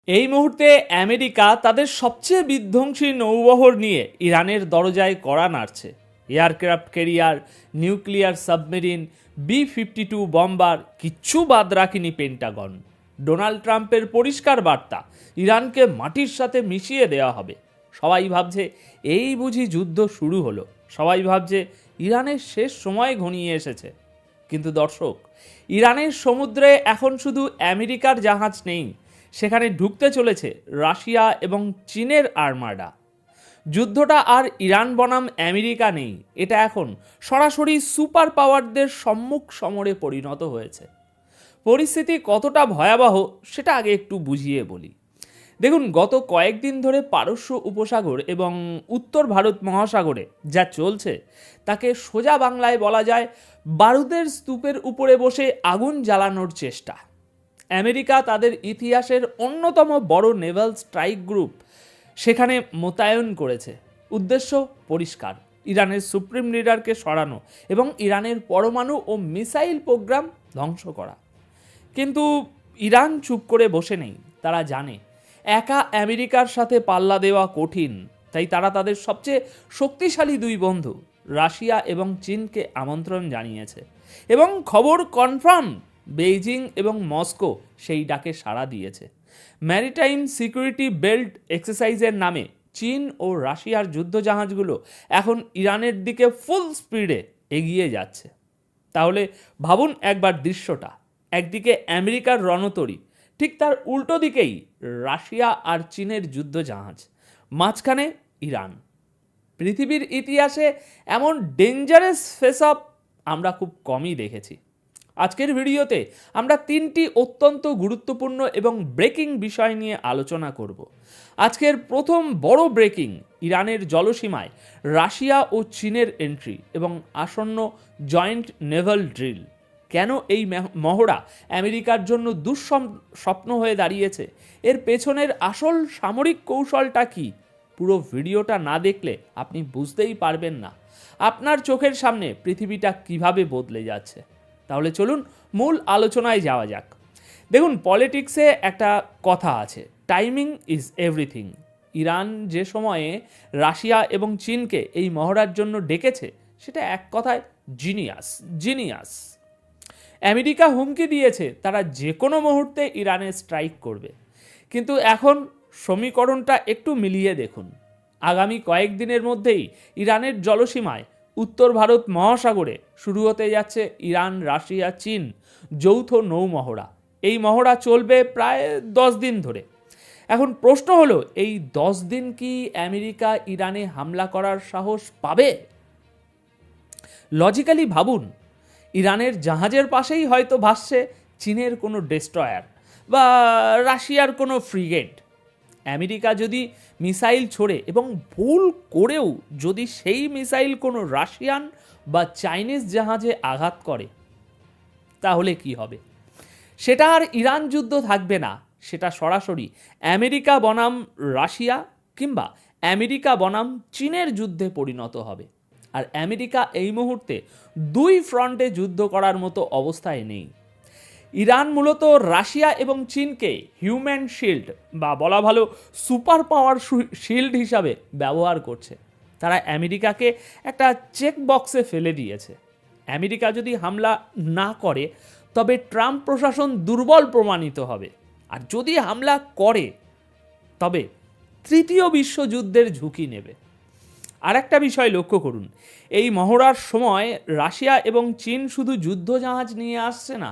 এই মুহূর্তে আমেরিকা তাদের সবচেয়ে বিধ্বংসী নৌবহর নিয়ে ইরানের দরজায় কড়া নাড়ছে। Aircraft carrier, nuclear submarine, B-52 bomber, কিচ্ছু বাদ রাখেনি পেন্টাগন। ডোনাল্ড ট্রাম্পের পরিষ্কার বার্তা, ইরানকে মাটির সাথে মিশিয়ে দেওয়া হবে। সবাই ভাবছে এই বুঝি যুদ্ধ শুরু হলো, সবাই ভাবছে ইরানের শেষ সময় ঘনিয়ে এসেছে। কিন্তু দর্শক, ইরানের সমুদ্রে এখন শুধু আমেরিকার জাহাজ নেই, সেখানে ঢুকতে চলেছে রাশিয়া এবং চীনের আর্মাডা। যুদ্ধটা আর ইরান বনাম আমেরিকা নেই, এটা এখন সরাসরি সুপার পাওয়ারদের সম্মুখ সমরে পরিণত হয়েছে। পরিস্থিতি কতটা ভয়াবহ সেটা আগে একটু বুঝিয়ে বলি। দেখুন, গত কয়েকদিন ধরে পারস্য উপসাগর এবং উত্তর ভারত মহাসাগরে যা চলছে তাকে সোজা বাংলায় বলা যায় বারুদের স্তূপের উপরে বসে আগুন জ্বালানোর চেষ্টা। আমেরিকা তাদের ইতিহাসের অন্যতম বড় নেভাল স্ট্রাইক গ্রুপ সেখানে মোতায়েন করেছে। উদ্দেশ্য পরিষ্কার, ইরানের সুপ্রিম লিডারকে সরানো এবং ইরানের পরমাণু ও মিসাইল প্রোগ্রাম ধ্বংস করা। কিন্তু ইরান চুপ করে বসে নেই। তারা জানে একা আমেরিকার সাথে পাল্লা দেওয়া কঠিন, তাই তারা তাদের সবচেয়ে শক্তিশালী দুই বন্ধু রাশিয়া এবং চীনকে আমন্ত্রণ জানিয়েছে। এবং খবর কনফার্ম, বেইজিং এবং মস্কো সেই ডাকে সাড়া দিয়েছে। ম্যারিটাইম সিকিউরিটি বেল্ট এক্সারসাইজের নামে চীন ও রাশিয়ার যুদ্ধজাহাজগুলো এখন ইরানের দিকে ফুল স্পিডে এগিয়ে যাচ্ছে। তাহলে ভাবুন একবার দৃশ্যটা, একদিকে আমেরিকার রণতরী, ঠিক তার উল্টো দিকেই রাশিয়া আর চীনের যুদ্ধজাহাজ, মাঝখানে ইরান। পৃথিবীর ইতিহাসে এমন ডেঞ্জারাস ফেস আপ আমরা খুব কমই দেখেছি। আজকের ভিডিওতে আমরা তিনটি অত্যন্ত গুরুত্বপূর্ণ এবং ব্রেকিং বিষয় নিয়ে আলোচনা করব। আজকের প্রথম বড় ব্রেকিং, ইরানের জলসীমায় রাশিয়া ও চীনের এন্ট্রি এবং আসন্ন জয়েন্ট নেভাল ড্রিল। কেন এই মহড়া আমেরিকার জন্য দুঃস্বপ্ন হয়ে দাঁড়িয়েছে, এর পেছনের আসল সামরিক কৌশলটা কি? পুরো ভিডিওটা না দেখলে আপনি বুঝতেই পারবেন না আপনার চোখের সামনে পৃথিবীটা কিভাবে বদলে যাচ্ছে। তাহলে চলুন মূল আলোচনায় যাওয়া যাক। দেখুন, পলিটিক্সে একটা কথা আছে, টাইমিং ইজ এভরিথিং। ইরান যে সময়ে রাশিয়া এবং চীনকে এই মহড়ার জন্য ডেকেছে সেটা এক কথায় জিনিয়াস। আমেরিকা হুমকি দিয়েছে তারা যে কোনো মুহূর্তে ইরানে স্ট্রাইক করবে। কিন্তু এখন সমীকরণটা একটু মিলিয়ে দেখুন। আগামী কয়েকদিনের মধ্যেই ইরানের জলসীমায় উত্তর ভারত মহাসাগরে শুরু হতে যাচ্ছে ইরান, রাশিয়া, চীন যৌথ নৌ মহড়া। এই মহড়া চলবে প্রায় 10 দিন ধরে। এখন প্রশ্ন হলো, এই 10 দিন কি আমেরিকা ইরানে হামলা করার সাহস পাবে? লজিক্যালি ভাবুন, ইরানের জাহাজের পাশেই হয়তো ভাসছে চীনের কোনো ডেস্ট্রয়ার বা রাশিয়ার কোনো ফ্রিগেট। আমেরিকা যদি মিসাইল ছোড়ে এবং ভুল করেও যদি সেই মিসাইল কোনো রাশিয়ান বা চাইনিজ জাহাজে আঘাত করে, তাহলে কি হবে? সেটা আর ইরান যুদ্ধ থাকবে না, সেটা সরাসরি আমেরিকা বনাম রাশিয়া কিংবা আমেরিকা বনাম চীনের যুদ্ধে পরিণত হবে। আর আমেরিকা এই মুহূর্তে দুই ফ্রন্টে যুদ্ধ করার মতো অবস্থায় নেই। ইরান মূলত রাশিয়া এবং চীনকে হিউম্যান শিল্ড বা বলা ভালো সুপার পাওয়ার শিল্ড হিসাবে ব্যবহার করছে। তারা আমেরিকাকে একটা চেক বক্সে ফেলে দিয়েছে। আমেরিকা যদি হামলা না করে তবে ট্রাম্প প্রশাসন দুর্বল প্রমাণিত হবে, আর যদি হামলা করে তবে তৃতীয় বিশ্বযুদ্ধের ঝুঁকি নেবে। আর একটা বিষয় লক্ষ্য করুন, এই মহড়ার সময় রাশিয়া এবং চীন শুধু যুদ্ধজাহাজ নিয়ে আসছে না,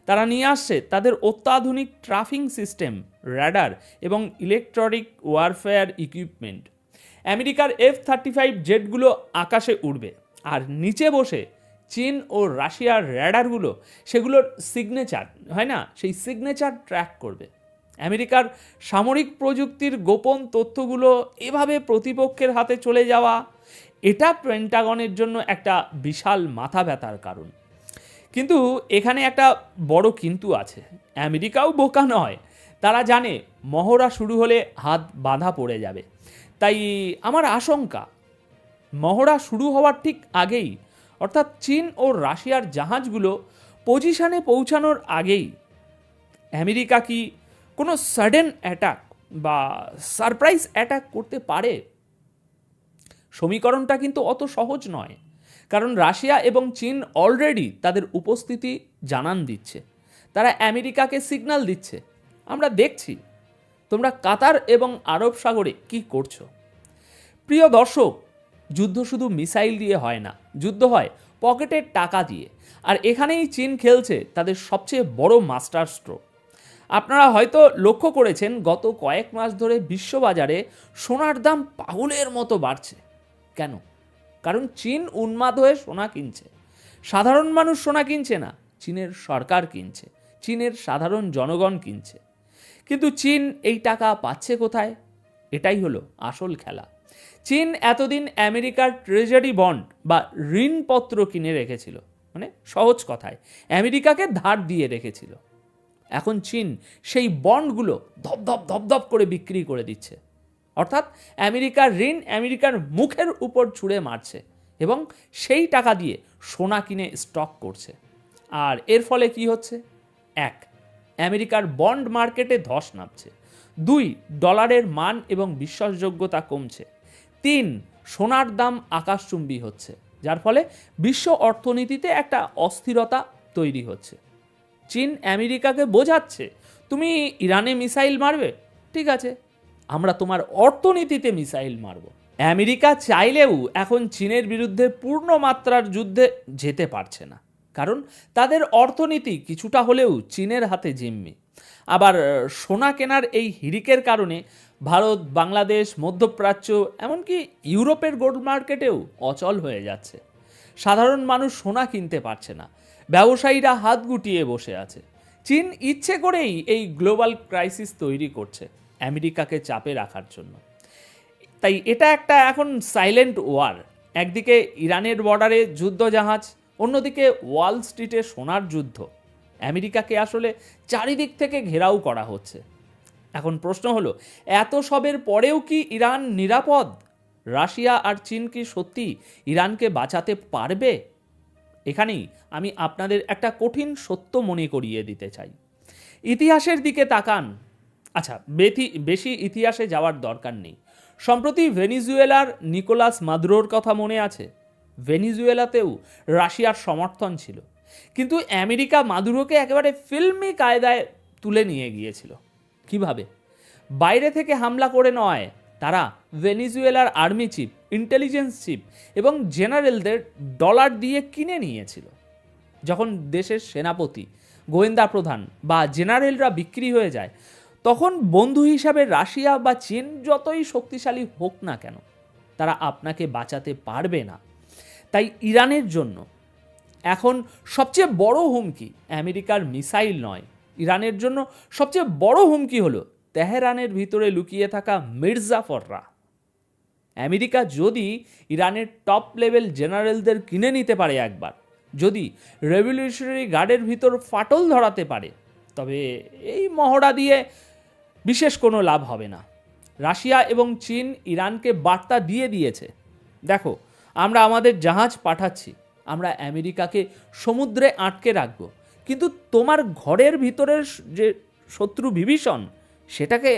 তারা নিয়ে আসছে তাদের অত্যাধুনিক ট্রাফিং সিস্টেম, রাডার এবং ইলেকট্রনিক ওয়ারফেয়ার ইকুইপমেন্ট। আমেরিকার F-35 জেটগুলো আকাশে উড়বে, আর নিচে বসে চীন ও রাশিয়ার রাডারগুলো সেগুলোর সিগনেচার হয় না, সেই সিগনেচার ট্র্যাক করবে। আমেরিকার সামরিক প্রযুক্তির গোপন তথ্যগুলো এভাবে প্রতিপক্ষের হাতে চলে যাওয়া, এটা পেন্টাগনের জন্য একটা বিশাল মাথা ব্যথার কারণ। কিন্তু এখানে একটা বড় কিন্তু আছে। আমেরিকাও বোকা নয়, তারা জানে মহড়া শুরু হলে হাত বাঁধা পড়ে যাবে। তাই আমার আশঙ্কা, মহড়া শুরু হওয়ার ঠিক আগেই, অর্থাৎ চীন ও রাশিয়ার জাহাজগুলো পজিশনে পৌঁছানোর আগেই আমেরিকা কি কোনো সাডেন অ্যাটাক বা সারপ্রাইজ অ্যাটাক করতে পারে? সমীকরণটা কিন্তু অত সহজ নয়, কারণ রাশিয়া এবং চীন অলরেডি তাদের উপস্থিতি জানান দিচ্ছে, তারা আমেরিকাকে সিগন্যাল দিচ্ছে, আমরা দেখছি তোমরা কাতার এবং আরব সাগরে কি করছো। প্রিয় দর্শক, যুদ্ধ শুধু মিসাইল দিয়ে হয় না, যুদ্ধ হয় পকেটের টাকা দিয়ে, আর এখানেই চীন খেলছে তাদের সবচেয়ে বড় মাস্টার স্ট্রোক। আপনারা হয়তো লক্ষ্য করেছেন গত কয়েক মাস ধরে বিশ্ববাজারে সোনার দাম পাগলের মতো বাড়ছে। কেন? কারণ চীন উন্মাদ হয়ে সোনা কিনছে। সাধারণ মানুষ সোনা কিনছে না, চীনের সরকার কিনছে, চীনের সাধারণ জনগণ কিনছে। কিন্তু চীন এই টাকা পাচ্ছে কোথায়? এটাই হলো আসল খেলা। চীন এতদিন আমেরিকার ট্রেজারি বন্ড বা ঋণপত্র কিনে রেখেছিল, মানে সহজ কথায় আমেরিকাকে ধার দিয়ে রেখেছিল। এখন চীন সেই বন্ডগুলো ধপধপ ধপধপ করে বিক্রি করে দিচ্ছে, অর্থাৎ আমেরিকার ঋণ আমেরিকার মুখের উপর ছুঁড়ে মারছে এবং সেই টাকা দিয়ে সোনা কিনে স্টক করছে। আর এর ফলে কি হচ্ছে? 1, আমেরিকার বন্ড মার্কেটে ধস নামছে। 2, ডলারের মান এবং বিশ্বাসযোগ্যতা কমছে। 3, সোনার দাম আকাশচুম্বী হচ্ছে, যার ফলে বিশ্ব অর্থনীতিতে একটা অস্থিরতা তৈরি হচ্ছে। চীন আমেরিকাকে বোঝাচ্ছে, তুমি ইরানে মিসাইল মারবে, ঠিক আছে, আমরা তোমার অর্থনীতিতে মিসাইল মারব। আমেরিকা চাইলেও এখন চীনের বিরুদ্ধে পূর্ণ মাত্রার যুদ্ধে যেতে পারছে না, কারণ তাদের অর্থনীতি কিছুটা হলেও চীনের হাতে জিম্মি। আবার সোনা কেনার এই হিড়িকের কারণে ভারত, বাংলাদেশ, মধ্যপ্রাচ্য, এমনকি ইউরোপের গোল্ড মার্কেটেও অচল হয়ে যাচ্ছে। সাধারণ মানুষ সোনা কিনতে পারছে না, ব্যবসায়ীরা হাত গুটিয়ে বসে আছে। চীন ইচ্ছে করেই এই গ্লোবাল ক্রাইসিস তৈরি করছে আমেরিকাকে চাপে রাখার জন্য। তাই এটা একটা এখন সাইলেন্ট ওয়ার। একদিকে ইরানের বর্ডারে যুদ্ধ জাহাজ, অন্যদিকে ওয়াল স্ট্রিটে সোনার যুদ্ধ। আমেরিকাকে আসলে চারিদিক থেকে ঘেরাও করা হচ্ছে। এখন প্রশ্ন হলো, এত সবের পরেও কি ইরান নিরাপদ? রাশিয়া আর চীন কি সত্যি ইরানকে বাঁচাতে পারবে? এখানেই আমি আপনাদের একটা কঠিন সত্য মনে করিয়ে দিতে চাই। ইতিহাসের দিকে তাকান। আচ্ছা, বেশি ইতিহাসে যাওয়ার দরকার নেই। সম্প্রতি ভেনিজুয়েলার নিকোলাস মাদুরোর কথা মনে আছে? ভেনিজুয়েলাতেও রাশিয়ার সমর্থন ছিল, কিন্তু আমেরিকা মাদুরোকে একেবারে ফিল্মি কায়দায় তুলে নিয়ে গিয়েছিল। কিভাবে? বাইরে থেকে হামলা করে নয়, তারা ভেনিজুয়েলার আর্মি চিফ, ইন্টেলিজেন্স চিফ এবং জেনারেলদের ডলার দিয়ে কিনে নিয়েছিল। যখন দেশের সেনাপতি, গোয়েন্দা প্রধান বা জেনারেলরা বিক্রি হয়ে যায়, তখন বন্ধু হিসাবে রাশিয়া বা চীন যতই শক্তিশালী হোক না কেন, তারা আপনাকে বাঁচাতে পারবে না। তাই ইরানের জন্য এখন সবচেয়ে বড় হুমকি আমেরিকার মিসাইল নয়, ইরানের জন্য সবচেয়ে বড় হুমকি হলো তেহরানের ভিতরে লুকিয়ে থাকা মির্জাফররা। আমেরিকা যদি ইরানের টপ লেভেল জেনারেলদের কিনে নিতে পারে একবার, যদি রেভলিউশনারি গার্ডের ভিতর ফাটল ধরাতে পারে, তবে এই মহড়া দিয়ে বিশেষ কোনো লাভ হবে না। রাশিয়া এবং চীন ইরানকে বার্তা দিয়ে দিয়েছে, দেখো আমরা আমাদের জাহাজ পাঠাচ্ছি, আমরা আমেরিকাকে সমুদ্রে আটকে রাখবো, কিন্তু তোমার ঘরের ভিতরের যে শত্রু বিভীষণ, সেটাকে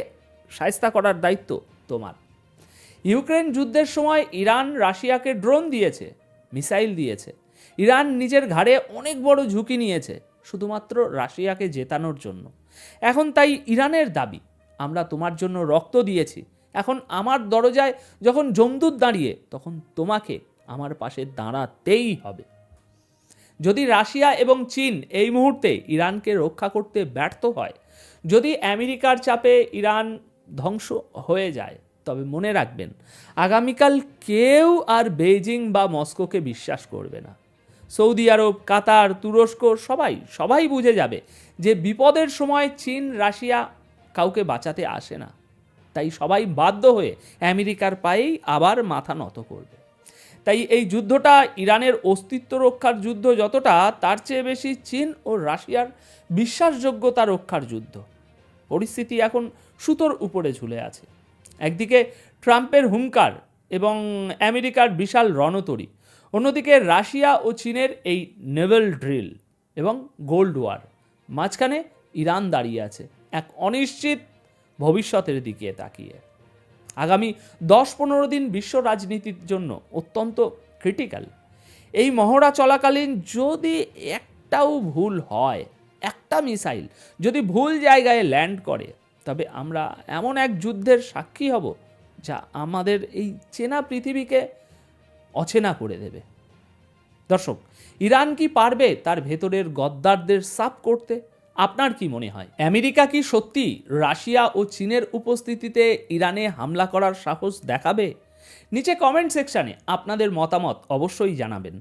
শায়েস্তা করার দায়িত্ব তোমার। ইউক্রেন যুদ্ধের সময় ইরান রাশিয়াকে ড্রোন দিয়েছে, মিসাইল দিয়েছে। ইরান নিজের ঘাড়ে অনেক বড় ঝুঁকি নিয়েছে শুধুমাত্র রাশিয়াকে জেতানোর জন্য। এখন তাই ইরানের দাবি, আমরা তোমার জন্য রক্ত দিয়েছি, এখন আমার দরজায় যখন যমদূত দাঁড়িয়ে, তখন তোমাকে আমার পাশে দাঁড়াতেই হবে। যদি রাশিয়া এবং চীন এই মুহূর্তে ইরানকে রক্ষা করতে ব্যর্থ হয়, যদি আমেরিকার চাপে ইরান ধ্বংস হয়ে যায়, তবে মনে রাখবেন আগামীকাল কেউ আর বেইজিং বা মস্কোকে বিশ্বাস করবে না। সৌদি আরব, কাতার, তুরস্ক সবাই বুঝে যাবে যে বিপদের সময় চীন, রাশিয়া কাউকে বাঁচাতে আসে না। তাই সবাই বাধ্য হয়ে আমেরিকার পায়েই আবার মাথা নত করবে। তাই এই যুদ্ধটা ইরানের অস্তিত্ব রক্ষার যুদ্ধ যতটা, তার চেয়ে বেশি চীন ও রাশিয়ার বিশ্বাসযোগ্যতা রক্ষার যুদ্ধ। পরিস্থিতি এখন সুতোর উপরে ঝুলে আছে। একদিকে ট্রাম্পের হুঙ্কার এবং আমেরিকার বিশাল রণতরী, অন্যদিকে রাশিয়া ও চীনের এই নেভেল ড্রিল এবং গোল্ড ওয়ার। মাঝখানে ইরান দাঁড়িয়ে আছে, এক অনিশ্চিত ভবিষ্যতের দিকে তাকিয়ে। আগামী 10-15 দিন বিশ্ব রাজনীতির জন্য অত্যন্ত ক্রিটিক্যাল। এই মহড়া চলাকালীন যদি একটাও ভুল হয়, একটা মিসাইল যদি ভুল জায়গায় ল্যান্ড করে, তবে আমরা এমন এক যুদ্ধের সাক্ষী হব যা আমাদের এই চেনা পৃথিবীকে অচেনা করে দেবে। দর্শক, ইরান কি পারবে তার ভেতরের গদ্দারদের সাফ করতে? আপনার কি মনে হয়, আমেরিকা কি সত্যি রাশিয়া ও চীনের উপস্থিতিতে ইরানে হামলা করার সাহস দেখাবে? নিচে কমেন্ট সেকশনে আপনাদের মতামত অবশ্যই জানাবেন।